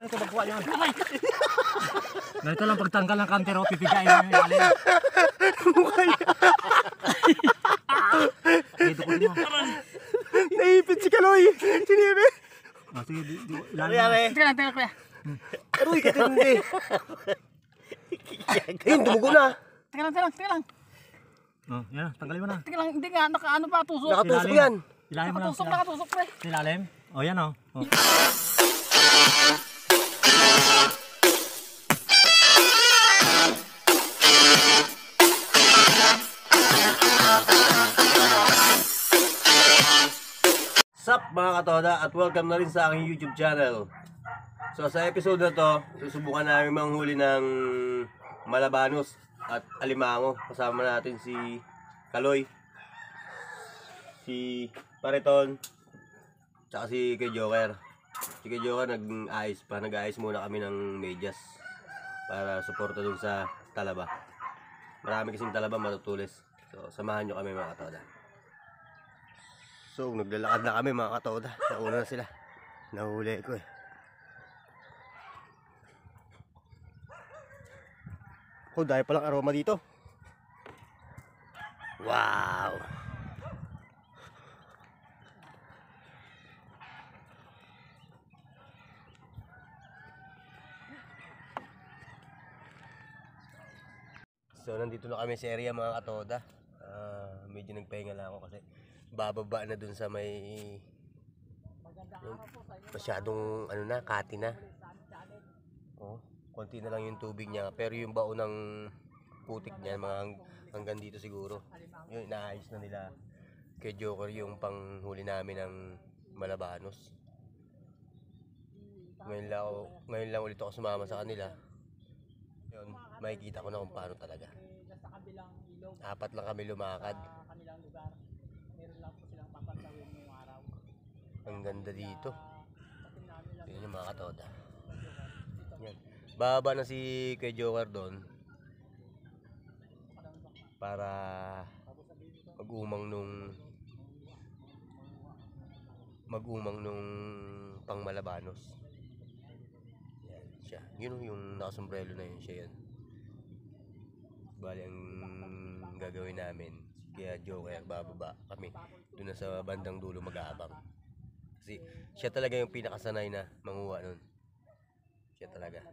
Ito magkuha yan. Ganito lang pagtanggal ng kantero, pipigain yung ilalim. Mukha niya. Dito ko mo. Naipit si Kaloy. Sinipit. Sige, ilalim. Tingnan kuya. Aroy, katindi. Ayun, dumugo na. Tingnan lang. Oh, yan, tanggalin mo na. Tingnan, hindi nga, nakaano pa, tusok. Nakatusok yan. Ilalim mo lang. Nakatusok pre. Ilalim. Oh, yan oh. Sup mga katoda at welcome na rin sa aking YouTube channel. So sa episode na to, susubukan namin manghuli ng malabanos at alimango. Kasama natin si Kaloy, si Pariton, tsaka si Kuya Joker. Si Kuya Joker nag-ayos muna kami ng medyas para suporta dun sa talaba. Marami kasing talaba matutulis. So samahan nyo kami mga katoda. So, naglalakad na kami mga katoda. Nauna na sila. Nahuli ko eh. Oh, dahil palang aroma dito. Wow! So, nandito na kami sa area mga katoda. Medyo nagpahinga lang ako kasi bababa na dun sa may masyadong ano na, kati na. Oh, konti na lang yung tubig niya pero yung baon ng putik niya mga hanggang dito siguro. Yun, inaayos na nila kay Joker yung panghuli namin ng malabanos. Ngayon lang ulit ako sumama sa kanila. Yun, makikita ko na kung paano talaga. Apat lang kami lumakad. Ang ganda dito. Tingnan nyo mga katoda. Yan. Bababa na si Kuya Joker doon para mag-umang nung pangmalabanos. Yan siya. Yun yung nakasombrelo na yun siya yan. Bali ang gagawin namin, kaya Joker bababa kami doon na sa bandang dulo mag-aabang. Kasi siya talaga yung pinakasanay na manguha nun. Siya talaga.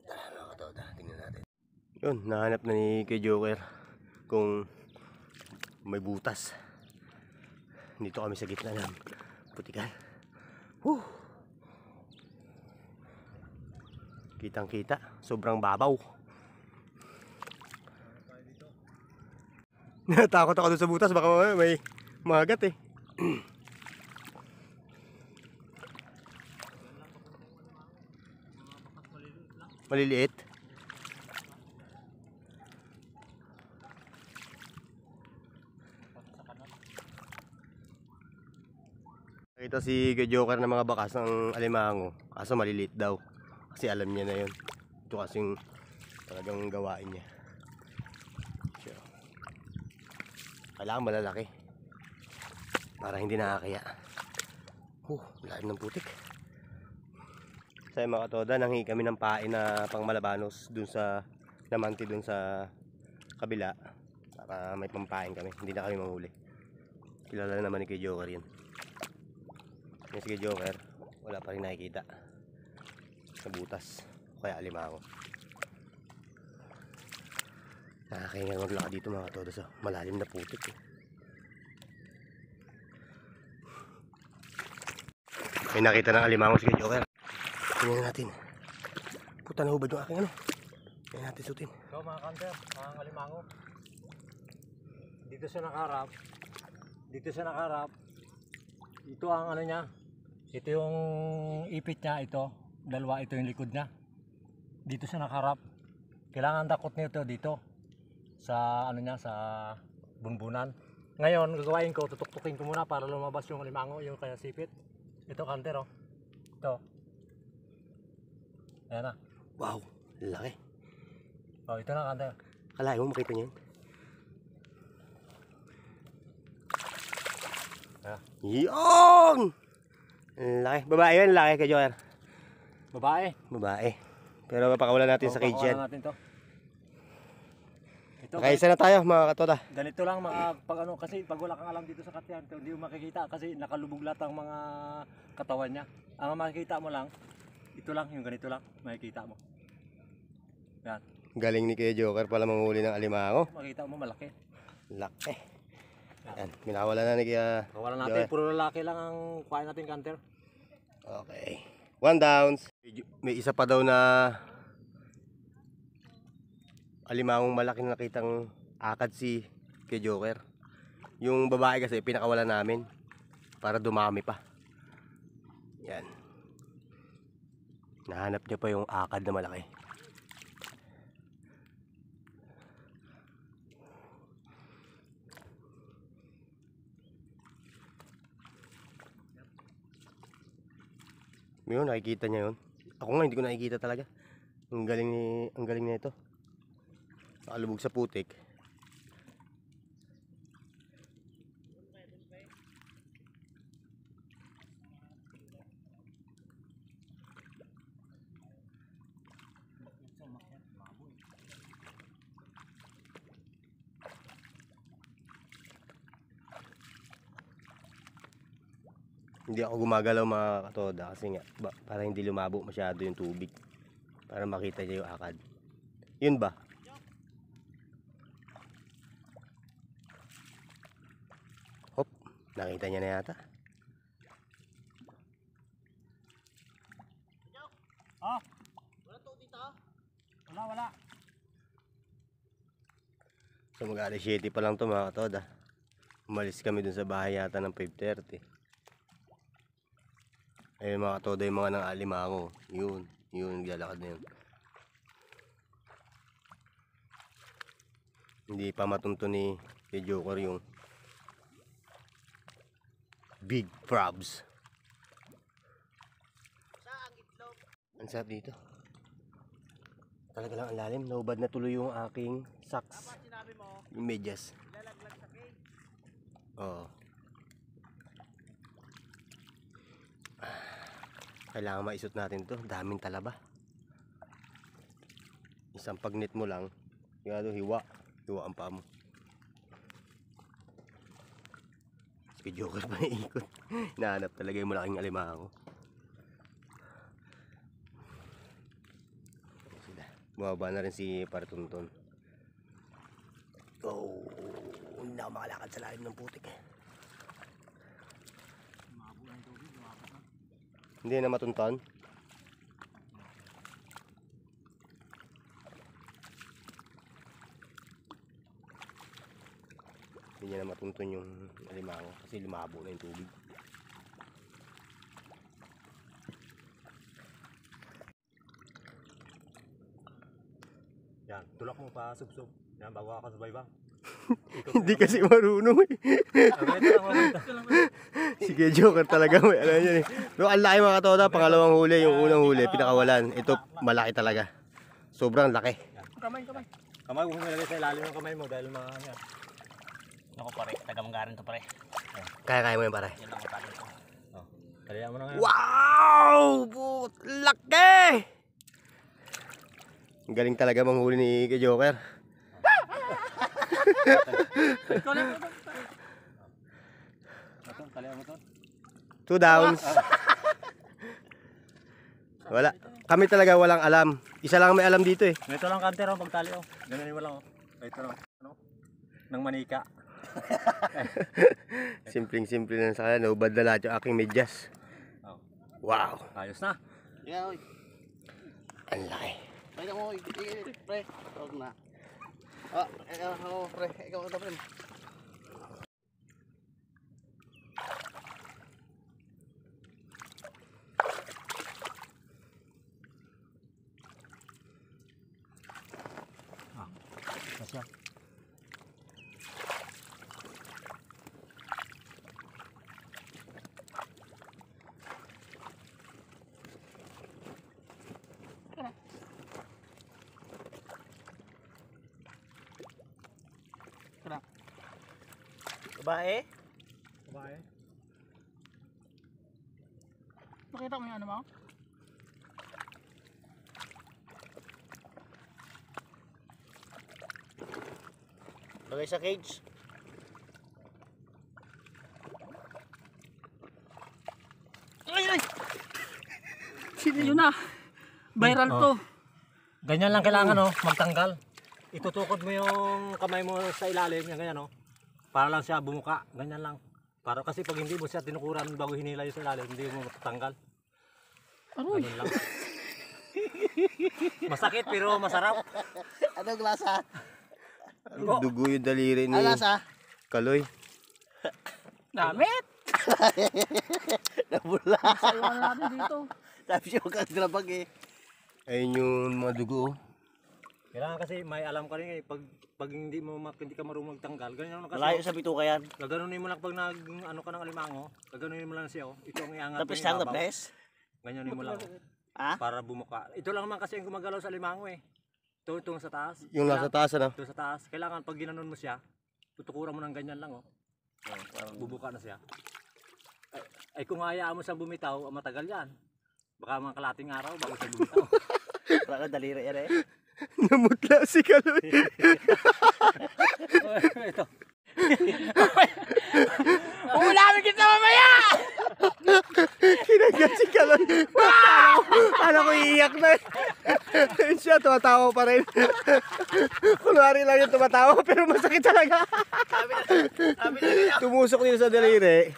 Tara mga katoda, tingnan natin. Yun, nahanap na ni kay Joker kung may butas. Dito kami sa gitna ng putikan. Woo! Kitang kita, sobrang babaw. Natakot ako dun sa butas, baka may magat eh. Maliliit. Nakita si Joker na mga bakas ng alimango, kaso maliliit daw. Kasi alam niya na yun. Ito kasing talagang gawain niya. So, kailangan malalaki para hindi nakakaya. Lalim ng putik. Sa mga katoda, nanghingi kami ng pain na pangmalabanos dun sa namanti dun sa kabila para may pampain kami. Hindi na kami manghuli. Kilala naman ni Kuya Joker yan. Yung si Kuya Joker, wala pa rin nakikita sa butas kaya alimango. Nakakaingal maglakad dito mga katoda sa malalim na putik eh. May nakita ng alimango si Kuya Joker. Tingnan natin. Puta na hubad yung aking ano. Tingnan natin sutin. So mga kanter, ang alimango. Dito siya nakaharap. Ito ang ano niya. Ito yung ipit niya, ito. Dalawa, ito yung likod niya. Dito siya nakaharap. Kailangan dakot nito dito. Sa ano niya, sa bunbunan. Ngayon, gagawin ko, tutuktukin ko muna para lumabas yung alimango, yung kaya sipit. Ito kanter oh. Ito. Ayan na. Wow, laki. Oh, ito na kanter. Kalahin mo makita niya yun. Yan! Laki. Babae yan, laki kay Joker. Babae. Babae. Pero papakawalan natin sa cage yan. Pakawalan natin to. Ito, Nakaisa na tayo mga katoda. ganito lang pag ano, kasi pag wala kang alam dito sa katyan, hindi mo makikita kasi nakalubog lahat ang mga katawan niya. Ang makikita mo lang, ito lang, yung ganito lang, makikita mo. Yan, Galing ni Kuya Joker pala manghuli ng alimango. makikita mo malaki. Laki. Yan, minakawalan na ni Kuya Kawalan natin, Joker. puro lalaki lang ang kuhain natin canter. Okay. 1 downs. May isa pa daw na alimangong malaki na nakitang akad si Kuya Joker. Yung babae kasi pinakawalan namin para dumami pa. Yan. Nahanap niya pa yung akad na malaki. Yun, nakikita niya yun. Ako nga hindi ko nakikita talaga. Ang galing nito. Nakalubog sa putik. Hindi ako gumagalaw mga katoda kasi nga para hindi lumabo masyado yung tubig. Para makita niya yung akad. Yun ba? Hop, nakita niya na yata. Ah! Wala to dito? Wala. So mag-alas 7 pa lang to mga katoda. Umalis kami dun sa bahay yata ng 5:30. Ayun mga katoda yung mga nang alimango. Yun, naglalakad na yun. Hindi pa matunto ni Joker yung big crabs. Ang sarap dito. Talaga lang ang lalim. Naubad na tuloy yung aking socks. Yung medyas. Oo. Kailangan maisot natin to. Daming talaba. Isang pagnet mo lang. Yung hiwa ang paa mo. Si Joker pa naikot. Nahanap talaga yung malaking alimango. Bumaba na rin si Partunton. Oh, hindi na ako makalakad sa lalim ng putik. Hindi na matunton. Hindi niya na matunton yung alimango kasi lumabo na yung tubig. Yan, tulak mo pa subsob. Yan, bago ka sabay ba? Hindi kasi marunong eh. Sige, Joker talaga may alam yan eh. Pero ang laki mga katoda, pangalawang huli, yung unang huli, pinakawalan. Ito, malaki talaga. Sobrang laki. Kamay. Kamay, huwag mo ilagay sa ilalim ng kamay mo dahil mga ano yan. Ako pare, taga-manggarin to pare. Kaya mo yan pare. Yan lang pare to. Oh, kaliyan mo na ngayon. Wow! Laki! Ang galing talaga manghuli ni Joker. Ikaw lang ito. Ito, kaliyan mo to. 2 downs. Wala. Kami talaga walang alam. Isa lang may alam dito eh. Ito lang canter oh, pagtali oh. Ganoon mo lang oh. Ito lang. Ano? Nang manika. Simpleng-simple na sa kanya. Naubad na lahat yung aking medyas. Oh. Wow. Ayos na. Yeah, oy. Ang laki. Pre mo, pre. Huwag na. Ako, pre. Ikaw ito, pre. Masya. Babae? Babae. Pakita mo yung ano mo. Lagay sa cage. Ay! Sino yun na? Viral to. Ganyan lang kailangan magtanggal. Itutukod mo yung kamay mo sa ilalim, yan ganyan para lang siya bumuka, ganyan lang. Para kasi pag hindi mo siya tinukuran bago hinila yung sa ilalim, hindi mo matatanggal. Aroy. Ganun lang. Masakit pero masarap. Anong lasa? Dugo yung daliri ni Anong lasa? Kaloy. Damit! Nabula. Sayawan natin dito. Sabi siya magkagrabag eh. Ayun yung mga dugo. Kailangan kasi may alam ka rin pag hindi ka marunong magtanggal, ganyan lang kasi. Malayo sa bituka yan. Gaganunin mo lang pag ano ka ng alimango, gaganunin mo lang siya Ito ang iangat Tapos mo lang yung na babaw. press. Ganyanin mo lang Ah? para bumuka. Ito lang naman kasi yung gumagalaw sa alimango Ito sa taas. Yung nasa taas ano? Ito sa taas. Kailangan pag ginanon mo siya, tutukuran mo ng ganyan lang bubuka na siya. Ay kung hayaan mo siyang bumitaw, matagal yan. Baka mga kalating araw bago siya bumitaw. Wala ka daliri yan eh. Namutla si Kaloy. Ito. Uulamin kita mamaya! Kinagat si Kaloy. Kala ko iiyak na. Ayun siya, tumatawa pa rin. Kunwari lang yung tumatawa pero masakit talaga. Tumusok dito sa daliri.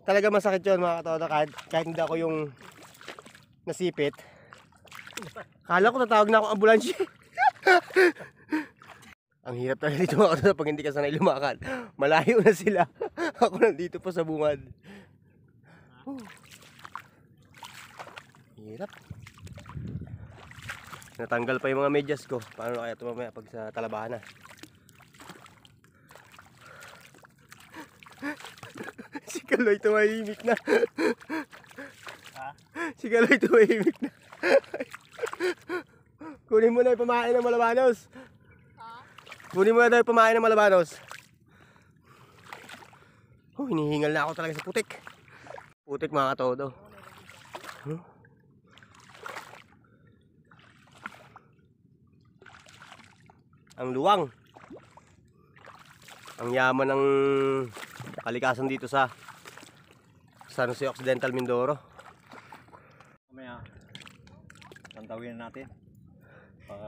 Talaga masakit yun mga katoda. Kahit hindi ako yung nasipit. Kala ko tatawag na akong ambulansya. Ang hirap talaga dito mga katoda pag hindi ka sanay lumakad. Malayo na sila. Ako nandito pa sa bungad. Hirap. Natanggal pa yung mga medyas ko. Paano na kaya ito mamaya pag sa Talabahan na? Si Kaloy tumahimik na. Si Kaloy tumahimik na. Kunin mo na yung pamain ng Malabanos. Kunin mo na daw yung pamain ng Malabanos. Oh, hinihingal na ako talaga sa putik. Putik mga katodo. Ang luwang. Ang yaman ng kalikasan dito sa San Jose Occidental, Mindoro. Mamaya, tantawin na natin.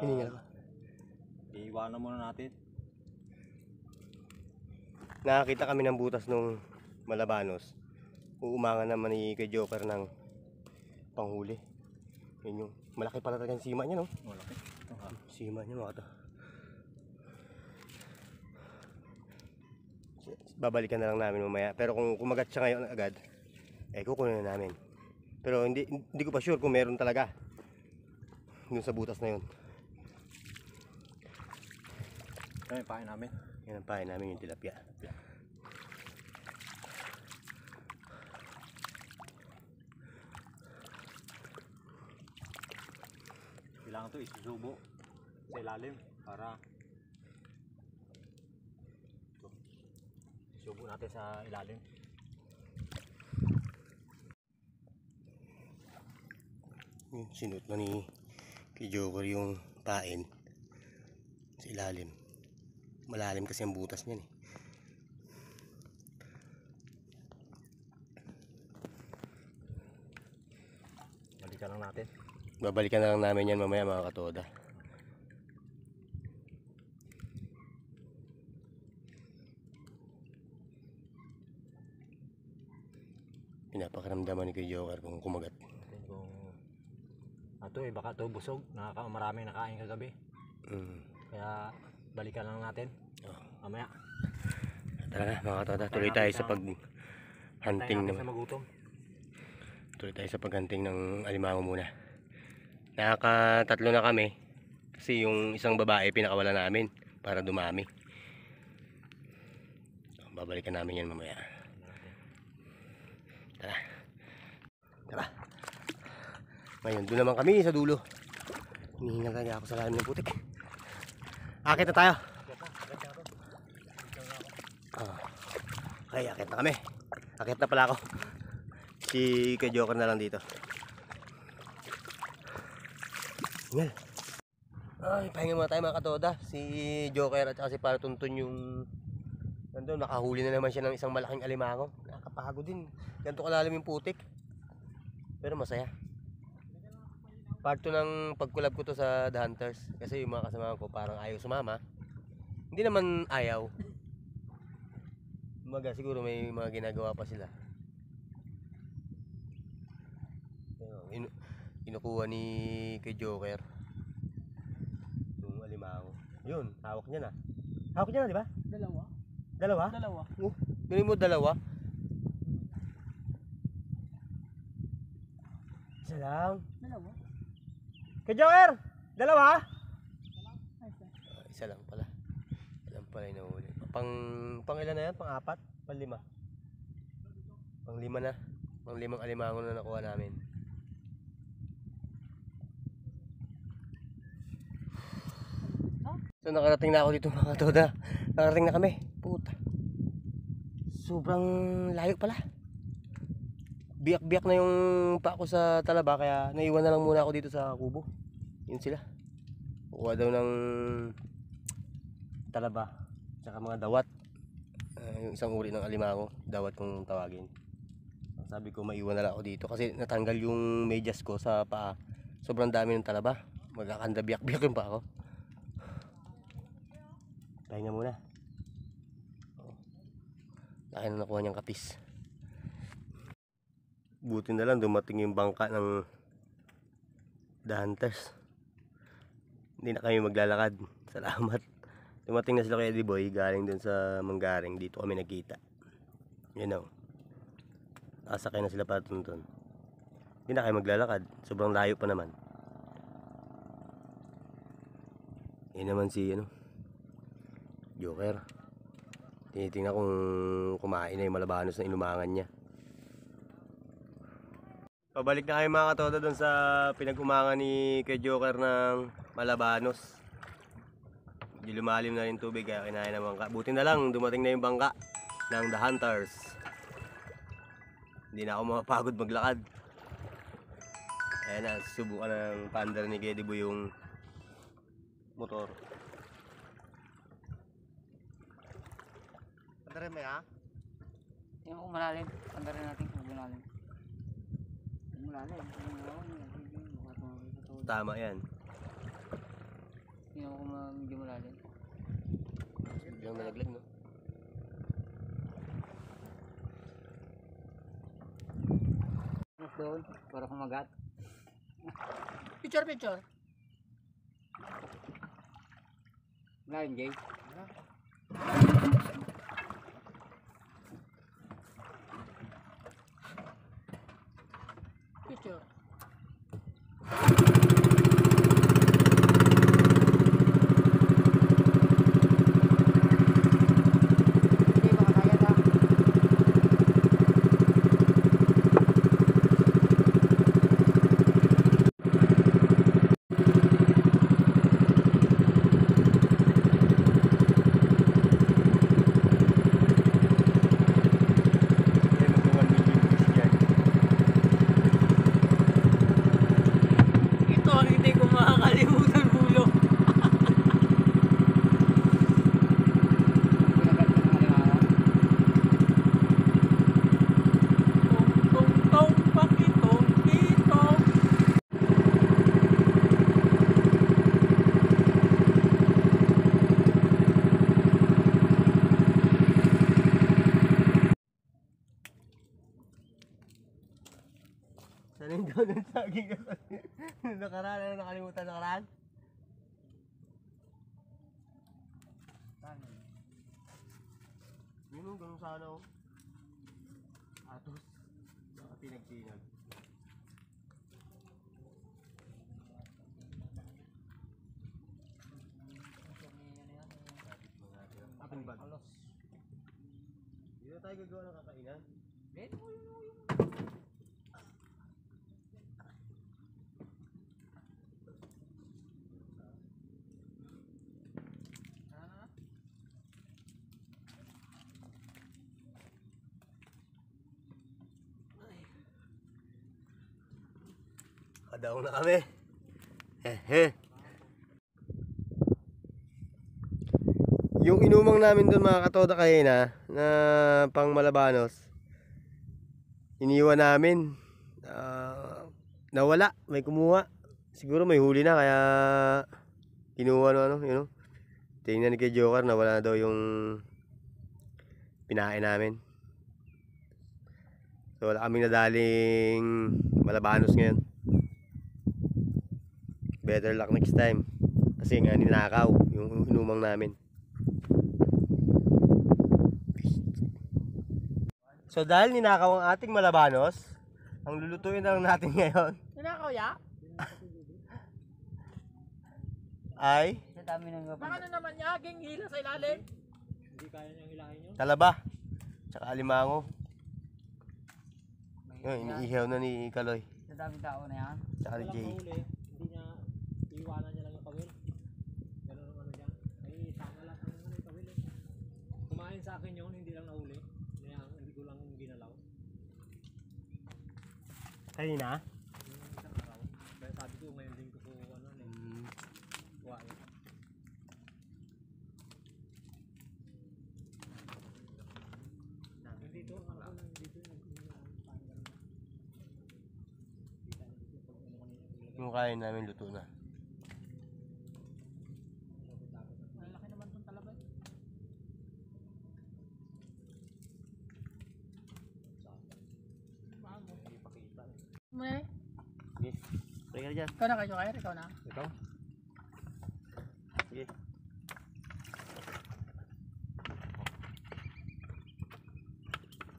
Hiningal ko. Iiwanan muna natin. Nakakita kami ng butas nung Malabanos. Uumangan naman ni kay Joker ng panghuli. Yun yung malaki pala talagang sima niya, no? Malaki. Sima niya mga to. Babalikan na lang namin mamaya. Pero kung kumagat siya ngayon agad, kukunin na namin. Pero hindi ko pa sure kung meron talaga dun sa butas na yun. Ito yung pain namin. Yan ang pain namin, yung tilapia. Kailangan ito isusubo sa ilalim para subo natin sa ilalim. Sinut na ni kay Joker yung pain sa ilalim. Malalim kasi ang butas niyan Balikan lang natin. Babalikan na lang namin yan mamaya mga katoda. Pinapakaramdaman ni kay Joker kung kumagat. Kung baka ito busog, maraming nakain kagabi. Kaya balikan lang natin. Mamaya. Tara na mga katoda, tuloy tayo sa pag-hunting Sa magutom. Tuloy tayo sa pag-hunting ng alimango muna. Nakakatatlo na kami kasi yung isang babae pinakawala namin para dumami. Babalikan namin yan mamaya. Tara. Tara. Ngayon, doon naman kami sa dulo. Hinihingal talaga ako sa lalim ng putik. Akit na tayo. Okay, akit na kami. Akit na pala ako. Si kay Joker na lang dito. Ngal. Ay, pahinga muna tayo mga katoda. Si Joker at saka si Paratuntun yung nandun, nakahuli na naman siya ng isang malaking alimango. Nakakapagod din. Ganito kalalim yung putik. Pero masaya. Part 2 ng pagkulab ko to sa The Hunters. Kasi yung mga kasama ko parang ayaw sumama. Hindi naman ayaw. Umaga siguro may mga ginagawa pa sila. Kinukuha ni kay Joker yung alimango. Yun, hawak niya na. Hawak niya na, di ba? Dalawa. Dalawa? Dalawa. Galing mo dalawa? Isa lang. Dalawa. Kay Joker! Dalawa? Isa lang pala. Isa lang pala yung nahuli. Pang ilan na yan? Pang apat? Pang lima? Pang lima na. Pang limang alimango na nakuha namin. So nakarating na ako dito mga toda. Nakarating na kami. Puta. Sobrang layo pala. Biyak-biyak na yung pa ako sa talaba kaya naiwan na lang muna ako dito sa kubo. Yun sila. Kukuha daw ng talaba tsaka mga dawat. Yung isang uri ng alimango, dawat kung tawagin. Sabi ko maiwan na lang ako dito kasi natanggal yung medyas ko sa paa. Sobrang dami ng talaba. Magkakanda biyak-biyak yung pa ako. Pahinga muna. Laki na nakuha niyang kapis. Buti na lang dumating yung bangka ng The Hunters. Hindi na kami maglalakad. Salamat. Dumating na sila kay Eddie Boy galing dun sa Manggaring. Dito kami nagkita. You know. Nakasakay na sila Paratuntun. Hindi na kayo maglalakad. Sobrang layo pa naman. Yun naman si Joker. Tinitingnan kung kumain na yung malabanos na inumangan niya. Pabalik na kayo mga katoda doon sa pinag-umangan ni kay Joker ng malabanos. Medyo lumalim na rin tubig kaya kinain ng bangka. Buti na lang dumating na yung bangka ng The Hunters. Hindi na ako mapagod maglakad. Ayan na, subukan ng paandar ni Gedibo yung motor. Pandarin mo ya? Tingnan ko malalim. Pandarin natin kung malalim. Malalim. Tama yan. Tingnan ko medyo malalim. Biglang nalaglag no? Doon, para kumagat. Picture. Ngayon, Jay. Picture. Saan yung doon ng saging ka? Nakaraan, ano nakalimutan nakaraan? Yun o, ganun sana o. Atos. Baka tinag-tinag. Ating bag. Hindi na tayo gagawa ng kakainan. Kadaong na kami. Yung inumang namin doon mga katoda kanina na pang Malabanos, iniwan namin. Nawala, may kumuha. Siguro may huli na kaya kinuha no ano, yun know? Tingnan ni kay Joker, nawala na daw yung pinain namin. So wala kaming nadaling Malabanos ngayon. Better luck next time. Kasi nga ninakaw yung inumang namin. So dahil ninakaw ang ating Malabanos, ang lulutuin na lang natin ngayon Ninakaw ya? ay Sa dami ng gabi. Baka na naman niya, ging hila sa ilalim. Hindi kaya niyang hilahin yun. talaba, tsaka alimango. Yun, iniihaw na ni Kaloy, Sa dami tao na yan. tsaka ni Walang Jay. mahuli. Hindi niya, iiwanan niya lang yung kawil. Ganun ang ano niya. Ay, tama lang ang ano yung kawil eh. Kumain sa akin yun, hindi lang nahuli. Hindi ko lang ginalaw. Kanina? Yung isang araw. Kaya sabi ko, ngayon din ko ano kuhain. Dito, ang ako lang dito Yung kain namin luto na. Ang laki naman itong talaba eh. May? Yes. Pwede ka na dyan. Ikaw na kayo kaya? Ikaw na? Ikaw? Sige.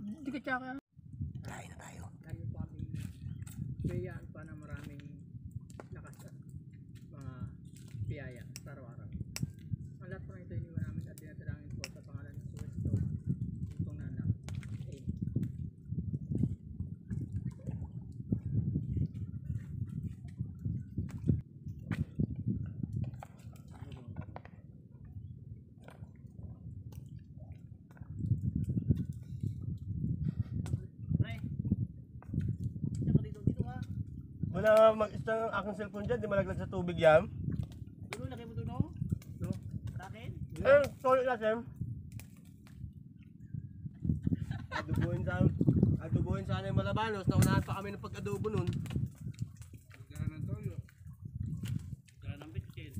Hindi ka tsaka. Kain na tayo. Tayo pa kami. Biyayaan pa na maraming lakas at mga biyaya sa araw-araw. Ang lahat po na ito iniwan namin at dinadalangin po sa pangalan ng Kristo. Itong nanak. Amen. Wala mag-install ang aking cellphone dyan, di malaglag sa tubig yan. Dulo, lagay mo dulo. Dulo. Sa akin? Sorry na, Sam. Adubuhin sana yung Malabanos. Naunahan pa kami ng pag-adobo nun. Gara ng toyo. Gara ng bitkin.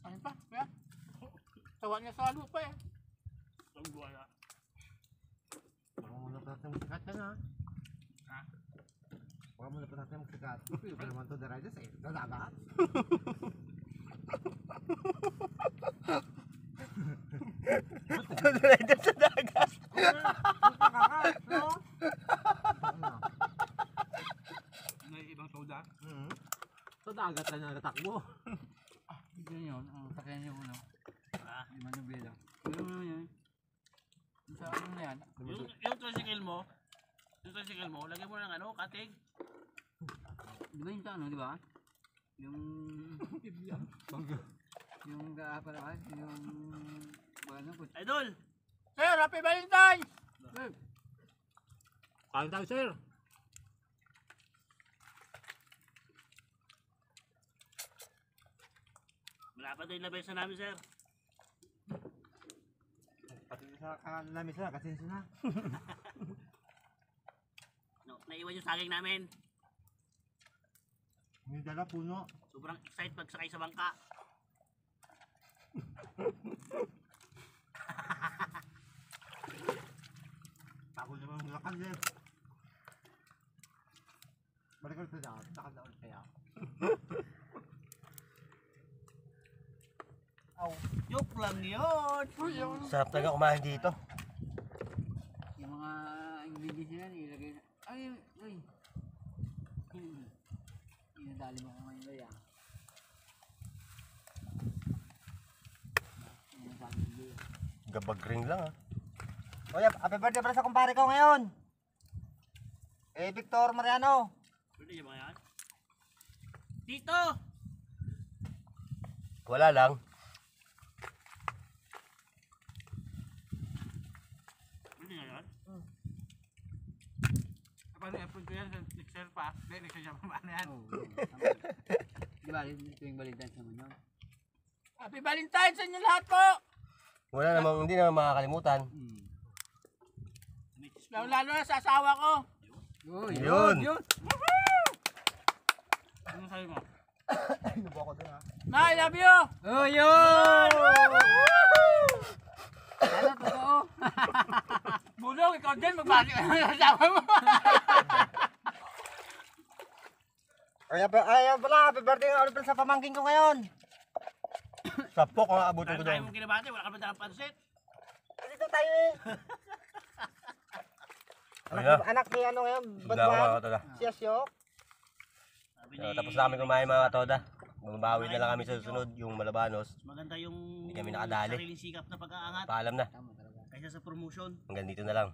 Ano pa? Kuya? Tawa niya sa lupa eh. Ang buwala. Baka mo na natin magsikat yan ha. Ha? Baka mo na natin magsikat. Pero naman to the riders eh. Nadagat. Tuloy dyan sa dagat. May ibang soda? Sa dagat na nagatakbo. Yun yun, ang sakyan yung ulo. Di manubela. Yun yun. Sa ano na yan? Yung tricycle mo, lagyan mo ng ano, katig. Di ba yung sa ano, di ba? Yung... yung kaapalakan, yung... Ano po? Idol! Sir, Happy Valentine's! Kain tayo sir. Wala pa tayo labesa namin, sir. Pati sa namin sir. Kasi na. No, naiwan yung saging namin. Yung dala puno. Sobrang excited pag sakay sa bangka. Tako naman ang lakan sir. Balik ko ito dyan. Takal na ulit kaya. Joke lang yun! Sarap talaga kumain dito. Yung mga ingredients nila, nilagay na... Ay, uy! Inadali mo ko ngayon ba yan? Gabagring lang ah. Oye, happy birthday para sa kumpare ko ngayon. Victor Mariano. Pwede niya ba yan? Tito! Wala lang. Hindi nga yun? Paano i-upload ko yan sa Excel pa? Hindi, Excel siya pa paano yan? Di ba, tuwing Valentine's naman yun. Happy Valentine's sa inyo lahat po! Wala namang, hindi naman makakalimutan. Lalo na sa asawa ko. Yun. Ano sabi mo? Nubo ako dun ha. Ma, I love you! Oh, yun! Ano, totoo? Bulong, ikaw din, magbalik ka ng asawa mo. Ay, pala, happy birthday nga ulit sa pamangkin ko ngayon. Sapok ang aabutin ko Tayo doon. mong kinabati, wala ka ba dalang pansit? Dito tayo eh. Ayun na. Anak ni ano ngayon, Bigla ako mga Badman. katoda. Si Asyo. Sabi So, tapos na kami kumain mga katoda. Bumabawi na lang kami sa susunod, yung Malabanos. maganda yung Hindi kami nakadali. sariling sikap na pag-aangat Paalam na. kaysa sa promotion. Hanggang dito na lang.